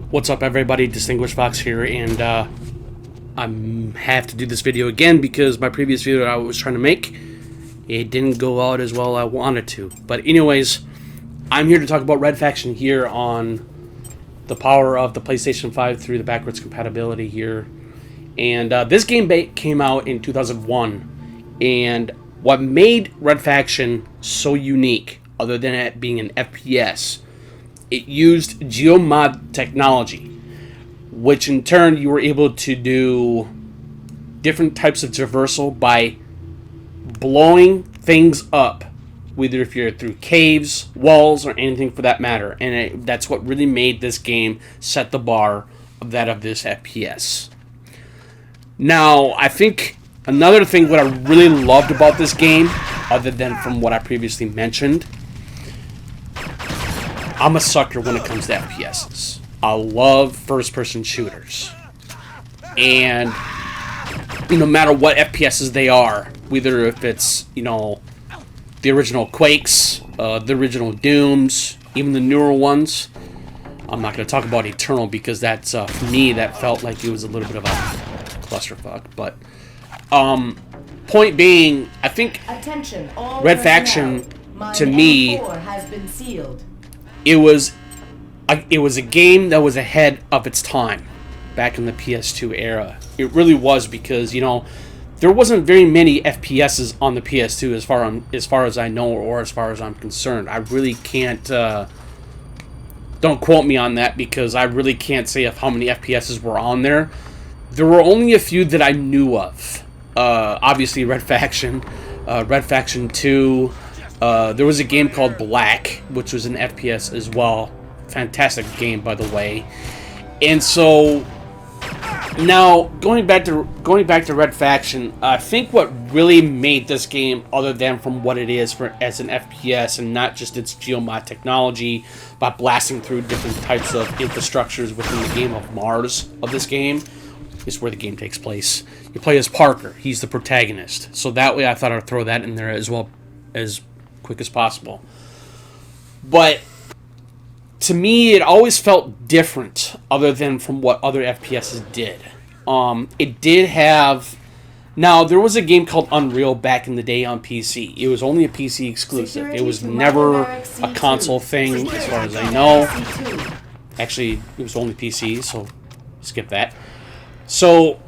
What's up, everybody? Distinguished Fox here, and I have to do this video again because my previous video I was trying to make, it didn't go out as well as I wanted to. But anyways, I'm here to talk about Red Faction here on the power of the PlayStation 5 through the backwards compatibility here. And this game came out in 2001, and what made Red Faction so unique, other than it being an FPS, it used geomod technology, which in turn you were able to do different types of traversal by blowing things up, whether if you're through caves, walls, or anything for that matter. And that's what really made this game set the bar of that of this FPS. Now, I think another thing what I really loved about this game, other than from what I previously mentioned, I'm a sucker when it comes to FPSs. I love first-person shooters. And no matter what FPSs they are, whether if it's, the original Quakes, the original Dooms, even the newer ones. I'm not going to talk about Eternal because that's, for me, that felt like it was a little bit of a clusterfuck. But, point being, I think Red Faction, to me, has been sealed. It was a game that was ahead of its time back in the PS2 era. It really was because, there wasn't very many FPSs on the PS2 as far as I know or as far as I'm concerned. I really can't, don't quote me on that because I really can't say how many FPSs were on there. There were only a few that I knew of. Obviously Red Faction, Red Faction 2, there was a game called Black, which was an FPS as well. Fantastic game, by the way. And so now going back to Red Faction, I think what really made this game, other than from what it is as an FPS and not just its geomod technology, by blasting through different types of infrastructures within the game of Mars of this game, is where the game takes place. You play as Parker. He's the protagonist. So that way I thought I'd throw that in there as well as quick as possible. But to me, it always felt different other than from what other FPSs did. It did have... Now, there was a game called Unreal back in the day on PC. It was only a PC exclusive. It was never a console thing, as far as I know. Actually, it was only PC, so skip that. So,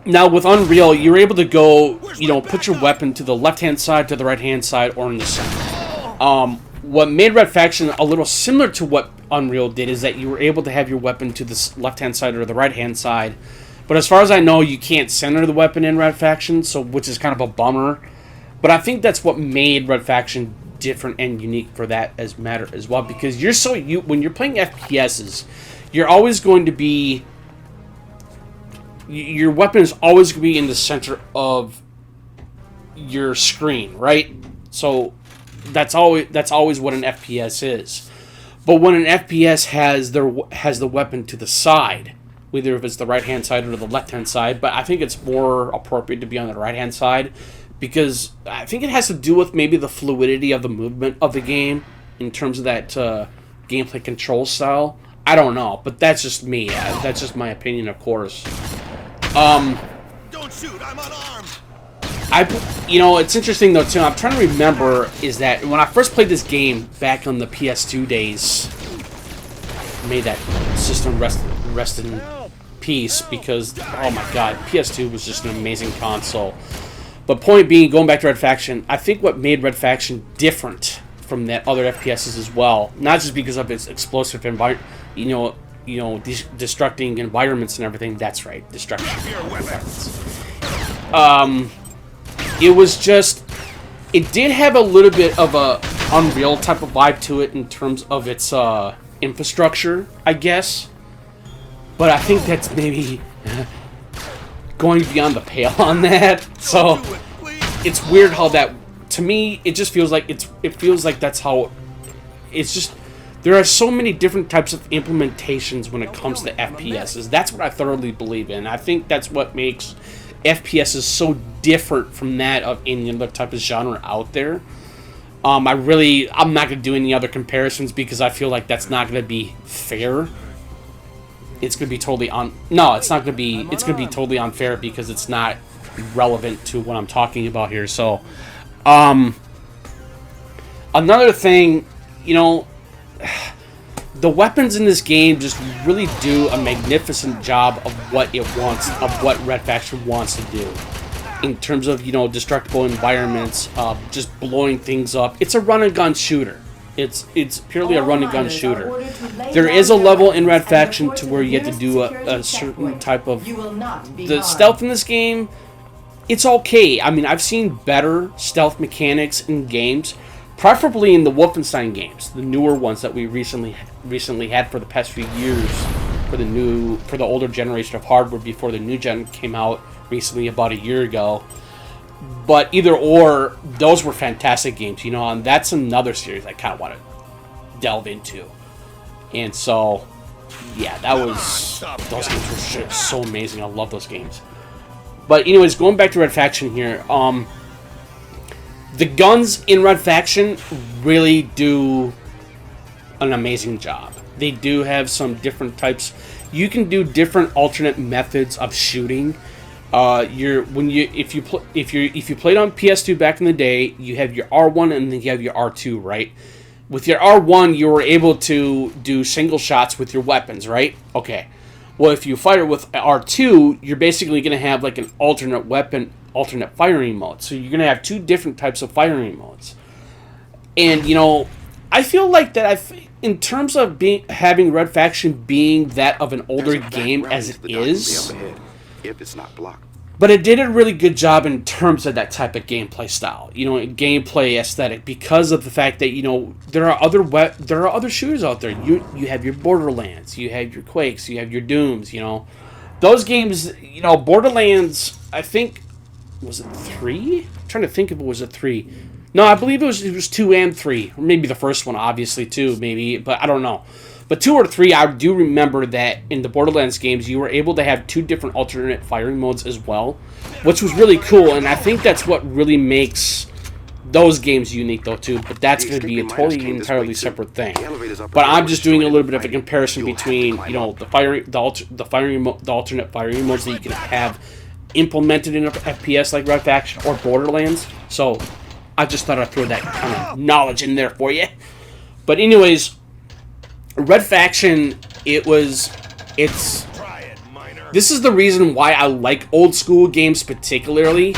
now with Unreal, you're able to go, put your weapon to the left-hand side, to the right-hand side, or in the center. What made Red Faction a little similar to what Unreal did is that you were able to have your weapon to the left-hand side or the right-hand side. But as far as I know, you can't center the weapon in Red Faction, which is kind of a bummer. But I think that's what made Red Faction different and unique for that as matter as well. Because when you're playing FPSs, you're always going to be... Your weapon is always going to be in the center of your screen, right? So that's always what an FPS is. But when an FPS has the weapon to the side, whether if it's the right-hand side or the left-hand side, but I think it's more appropriate to be on the right-hand side because I think it has to do with maybe the fluidity of the movement of the game in terms of that gameplay control style. I don't know, but that's just me. That's just my opinion, of course. Don't shoot, I'm unarmed. It's interesting though too. I'm trying to remember is that when I first played this game back on the PS2 days, made that system rest in peace because oh my god, PS2 was just an amazing console. But point being, going back to Red Faction, I think what made Red Faction different from that other FPSs as well, not just because of its explosive environment, destructing environments and everything. That's right, destruction environments. It was just, it did have a little bit of a Unreal type of vibe to it in terms of its infrastructure, I guess. But I think that's maybe going beyond the pale on that. So it's weird how that, to me, it just feels like it feels like that's how it's just. There are so many different types of implementations when it comes to FPSs. That's what I thoroughly believe in. I think that's what makes FPSs so different from that of any other type of genre out there. I'm not going to do any other comparisons because I feel like that's not going to be fair it's going to be totally no, it's not going to be, it's going to be totally unfair because it's not relevant to what I'm talking about here. So, another thing, you know, the weapons in this game just really do a magnificent job of what it wants, of what Red Faction wants to do. In terms of, you know, destructible environments, just blowing things up. It's a run-and-gun shooter. It's purely a run-and-gun shooter. There is a level in Red Faction to where you have to do a certain type of... The stealth in this game, it's okay. I mean, I've seen better stealth mechanics in games, preferably in the Wolfenstein games, the newer ones that we recently had for the past few years, for the older generation of hardware before the new gen came out recently about a year ago. But either or, those were fantastic games, you know, and that's another series I kind of want to delve into. And so, yeah, those games were just so amazing. I love those games. But anyways, going back to Red Faction here, the guns in Red Faction really do an amazing job. They do have some different types. You can do different alternate methods of shooting. If you played on PS2 back in the day, you have your R1 and then you have your R2, right? With your R1, you were able to do single shots with your weapons, right? Okay. Well, if you fire with R2, you're basically going to have like an alternate weapon, alternate firing mode. So you're going to have two different types of firing modes. And, you know, I feel like that in terms of having Red Faction being that of an older game as it is, if it's not blocked. But it did a really good job in terms of that type of gameplay style, you know, gameplay aesthetic, because of the fact that, you know, there are other shooters out there. You have your Borderlands, you have your Quakes, you have your Dooms, you know. Those games, you know, Borderlands, I think, was it 3? I'm trying to think if it was a 3. No, I believe it was 2 and 3. Or maybe the first one, obviously, too, maybe, but I don't know. But 2 or 3, I do remember that in the Borderlands games, you were able to have 2 different alternate firing modes as well, which was really cool, and I think that's what really makes those games unique, though, too. But that's going to be a totally, entirely separate thing. But I'm just doing a little bit of a comparison between, you know, the alternate firing modes that you can have implemented in an FPS like Red Faction or Borderlands. So I just thought I'd throw that kind of knowledge in there for you. But anyways, Red Faction, this is the reason why I like old school games particularly,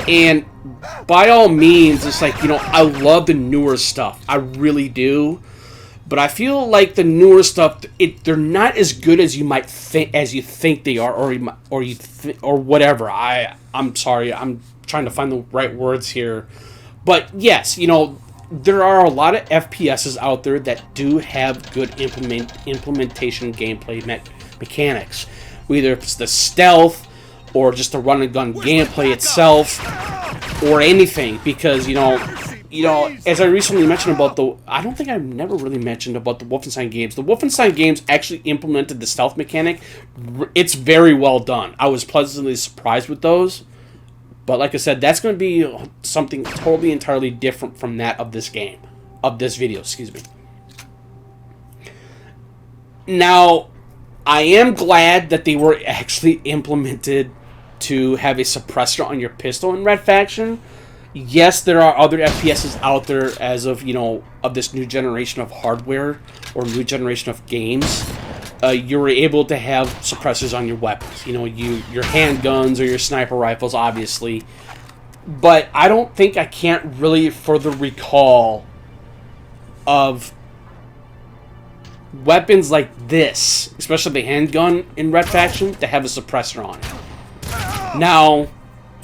and by all means, it's like, you know, I love the newer stuff, I really do, but I feel like the newer stuff, they're not as good as you might think, as you think they are, or whatever. I'm sorry, I'm trying to find the right words here, but yes, you know, there are a lot of FPSs out there that do have good implementation gameplay mechanics. Whether it's the stealth, or just the run-and-gun gameplay itself, or anything. Because, you know, as I recently mentioned about I don't think I've never really mentioned about the Wolfenstein games. The Wolfenstein games actually implemented the stealth mechanic. It's very well done. I was pleasantly surprised with those. But like I said, that's going to be something totally, entirely different from that of this game. Of this video, excuse me. Now, I am glad that they were actually implemented to have a suppressor on your pistol in Red Faction. Yes, there are other FPSs out there as of, you know, of this new generation of hardware or new generation of games. You were able to have suppressors on your weapons. You know, your handguns or your sniper rifles, obviously. But I don't think I can't really further recall of weapons like this, especially the handgun in Red Faction, to have a suppressor on it. Now,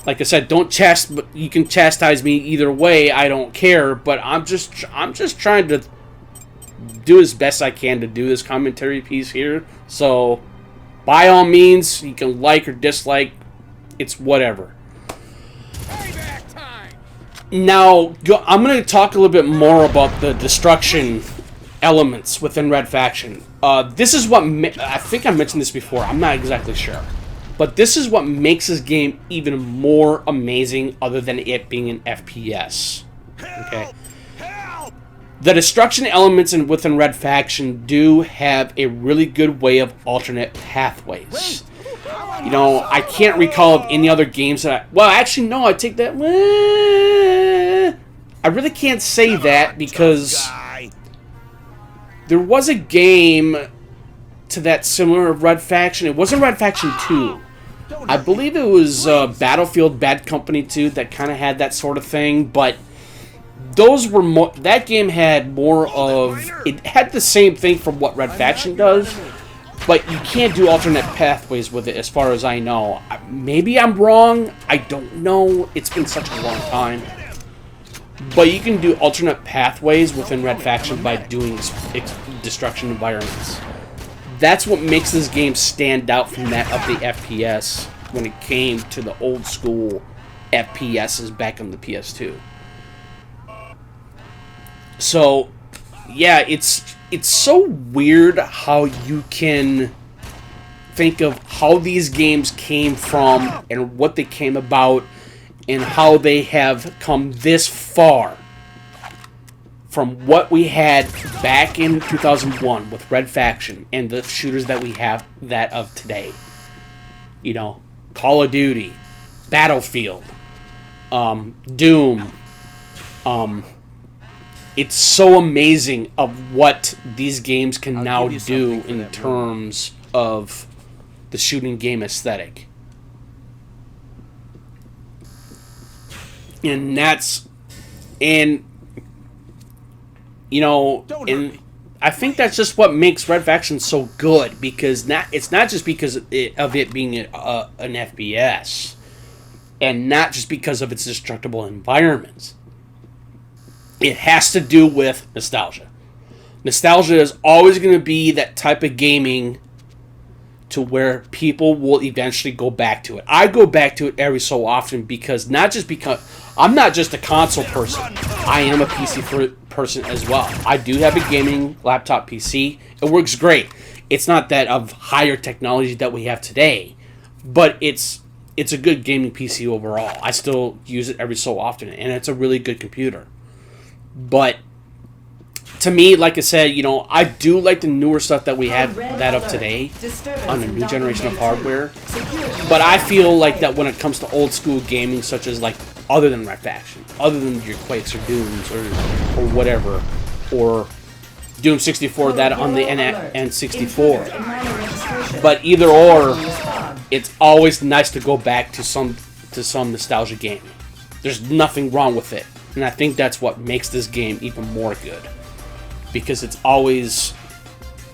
like I said, but you can chastise me either way. I don't care. But I'm just trying to do as best I can to do this commentary piece here. So, by all means, you can like or dislike. It's whatever. Now, I'm going to talk a little bit more about the destruction elements within Red Faction. This is what I think I mentioned this before. I'm not exactly sure. But this is what makes this game even more amazing, other than it being an FPS. Okay. The destruction elements within Red Faction do have a really good way of alternate pathways. You know, I can't recall of any other games that well, actually, no, I take that... I really can't say that because there was a game to that similar of Red Faction. It wasn't Red Faction 2. I believe it was Battlefield Bad Company 2 that kind of had that sort of thing, but those were more... That game had more of... It had the same thing from what Red Faction does, but you can't do alternate pathways with it as far as I know. Maybe I'm wrong. I don't know. It's been such a long time. But you can do alternate pathways within Red Faction by doing destruction environments. That's what makes this game stand out from that of the FPS when it came to the old school FPSs back on the PS2. So, yeah, it's so weird how you can think of how these games came from and what they came about and how they have come this far from what we had back in 2001 with Red Faction and the shooters that we have that of today. You know, Call of Duty, Battlefield, Doom. It's so amazing of what these games can now do in terms of the shooting game aesthetic. And that's, and you know, and I think that's just what makes Red Faction so good, because it's not just because of it being an FPS, and not just because of its destructible environments. It has to do with nostalgia. Nostalgia is always going to be that type of gaming to where people will eventually go back to it. I go back to it every so often because I'm not just a console person. I am a PC person as well. I do have a gaming laptop PC. It works great. It's not that of higher technology that we have today, but it's a good gaming PC overall. I still use it every so often, and it's a really good computer. But to me, like I said, you know, I do like the newer stuff that we have that of today on a new generation of hardware. But I feel like that when it comes to old school gaming, such as like other than Red Faction, other than your Quakes or Dooms or whatever, or Doom 64, that on the N64. But either or, it's always nice to go back to some nostalgia gaming. There's nothing wrong with it. And I think that's what makes this game even more good. Because it's always,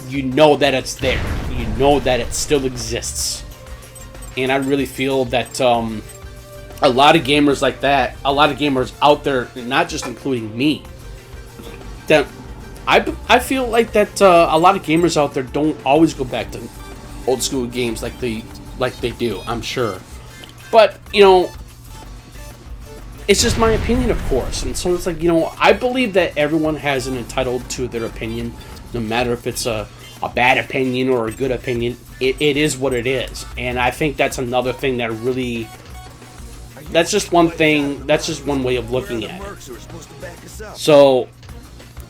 you know that it's there. You know that it still exists. And I really feel that a lot of gamers like that, a lot of gamers out there, not just including me, that I feel like that a lot of gamers out there don't always go back to old school games like they do, I'm sure. But, you know, it's just my opinion, of course. And so it's like, you know, I believe that everyone has an entitled to their opinion, no matter if it's a bad opinion or a good opinion. It is what it is. And I think that's another thing that really... That's just one thing, that's just one way of looking at it. So,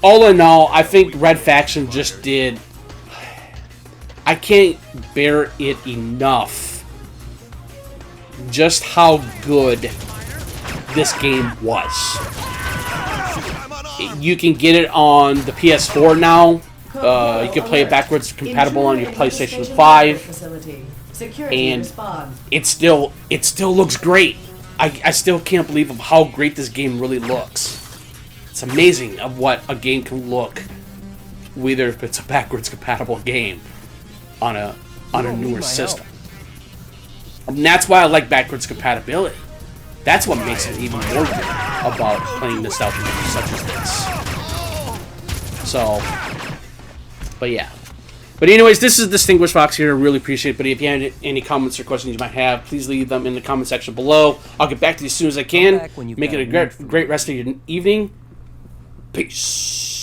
all in all, I think Red Faction just did... I can't bear it enough just how good this game was. You can get it on the PS4 now. You can play it backwards compatible on your PlayStation 5, and it still looks great. I still can't believe of how great this game really looks. It's amazing of what a game can look, whether if it's a backwards compatible game on a newer system. And that's why I like backwards compatibility. That's what makes it even more good about playing nostalgia games such as this. So, but yeah. But anyways, this is Distinguished Fox here. I really appreciate it. But if you have any comments or questions you might have, please leave them in the comment section below. I'll get back to you as soon as I can. Make it a great rest of your evening. Peace.